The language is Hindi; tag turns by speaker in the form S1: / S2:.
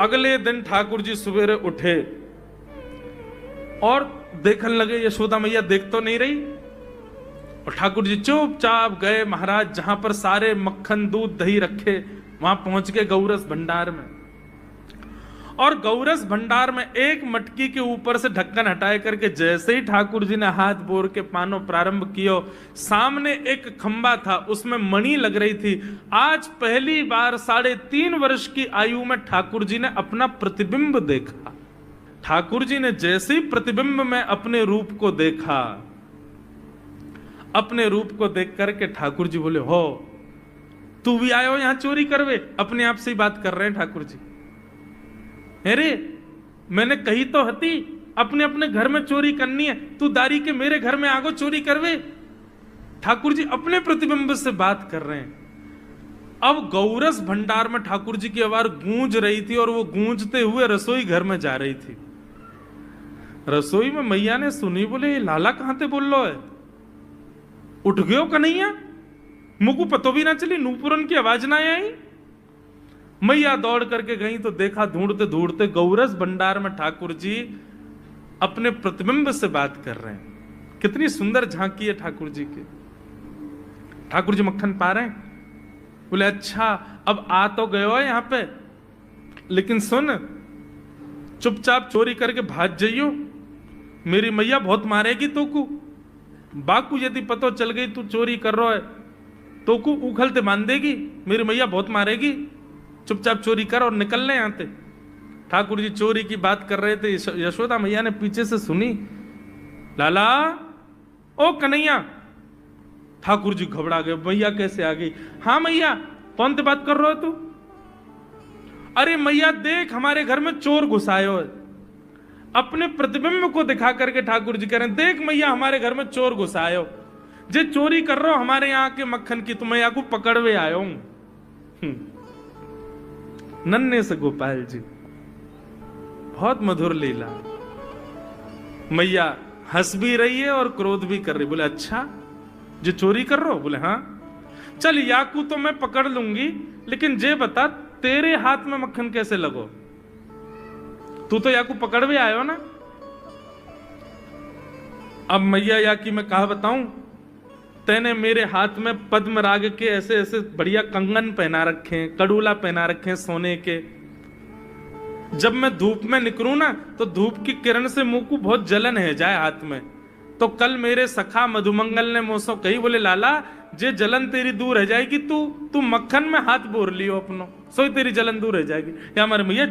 S1: अगले दिन ठाकुर जी सवेरे उठे और देखने लगे यशोदा मैया देख तो नहीं रही, और ठाकुर जी चुपचाप गए महाराज जहां पर सारे मक्खन दूध दही रखे, वहां पहुंच के गौरस भंडार में। और गौरस भंडार में एक मटकी के ऊपर से ढक्कन हटाए करके जैसे ही ठाकुर जी ने हाथ बोर के पानो प्रारंभ किया, सामने एक खंबा था, उसमें मणि लग रही थी। आज पहली बार 3.5 वर्ष की आयु में ठाकुर जी ने अपना प्रतिबिंब देखा। ठाकुर जी ने जैसे ही प्रतिबिंब में अपने रूप को देखा, अपने रूप को देख करके ठाकुर जी बोले, हो तू भी आयो यहां चोरी करवे? अपने आप से ही बात कर रहे हैं ठाकुर जी। अरे मैंने कही तो हती अपने अपने घर में चोरी करनी है, तू दारी के मेरे घर में आगो चोरी करवे? ठाकुर जी अपने प्रतिबिंब से बात कर रहे हैं। अब गौरस भंडार में ठाकुर जी की आवाज गूंज रही थी और वो गूंजते हुए रसोई घर में जा रही थी। रसोई में मैया ने सुनी, बोले लाला कहां ते बोल लो है? उठ गयो कन्हैया? मुझको पतो भी ना चली, नूपुरन की आवाज ना आई। मैया दौड़ करके गई तो देखा ढूंढते ढूंढते गौरस भंडार में ठाकुर जी अपने प्रतिबिंब से बात कर रहे हैं। कितनी सुंदर झांकी है ठाकुर जी की। ठाकुर जी मक्खन पा रहे हैं। बोले अच्छा अब आ तो गयो है यहां पे, लेकिन सुन चुपचाप चोरी करके भाग जाइयो, मेरी मैया बहुत मारेगी तो को। बाकू यदि पतो चल गई तू चोरी कर रहा है तो को उखलते बांध देगी, मेरी मैया बहुत मारेगी। चुपचाप चोरी कर और निकल ले यहां से। ठाकुर जी चोरी की बात कर रहे थे, यशोदा मैया ने पीछे से सुनी, लाला ओ कन्हैया। ठाकुर जी घबरा गए, मैया कैसे आ गई? हाँ मैया, कौन सी बात कर रहे हो तू? अरे मैया देख हमारे घर में चोर घुसायो है। अपने प्रतिबिंब को दिखा करके ठाकुर जी कह रहे हैं, देख मैया हमारे घर में चोर घुसायो, जे चोरी कर रहे हो हमारे यहाँ के मक्खन की, तो मैं यहाँ को पकड़वे आयो हूं। नन्हे से गोपाल जी, बहुत मधुर लीला। मैया हंस भी रही है और क्रोध भी कर रही। बोले अच्छा जो चोरी कर रहे हो? बोले हाँ। चल याकू तो मैं पकड़ लूंगी, लेकिन जे बता तेरे हाथ में मक्खन कैसे लगो? तू तो याकू पकड़वे आयो ना। अब मैया याकी मैं कहा बताऊं, तेने मेरे हाथ में पद्मराग के ऐसे ऐसे बढ़िया कंगन पहना रखे हैं, कड़ूला पहना रखे हैं सोने के। जब मैं धूप में निकलूं ना तो धूप की किरण से मुंह को बहुत जलन है जाए हाथ में। तो कल मेरे सखा मधुमंगल ने मुझसे कही, बोले लाला जे जलन तेरी दूर रह जाएगी, तू मक्खन में हाथ बोर लियो अपनो, सोई तेरी जलन दूर रह जाएगी। या हमारे मैया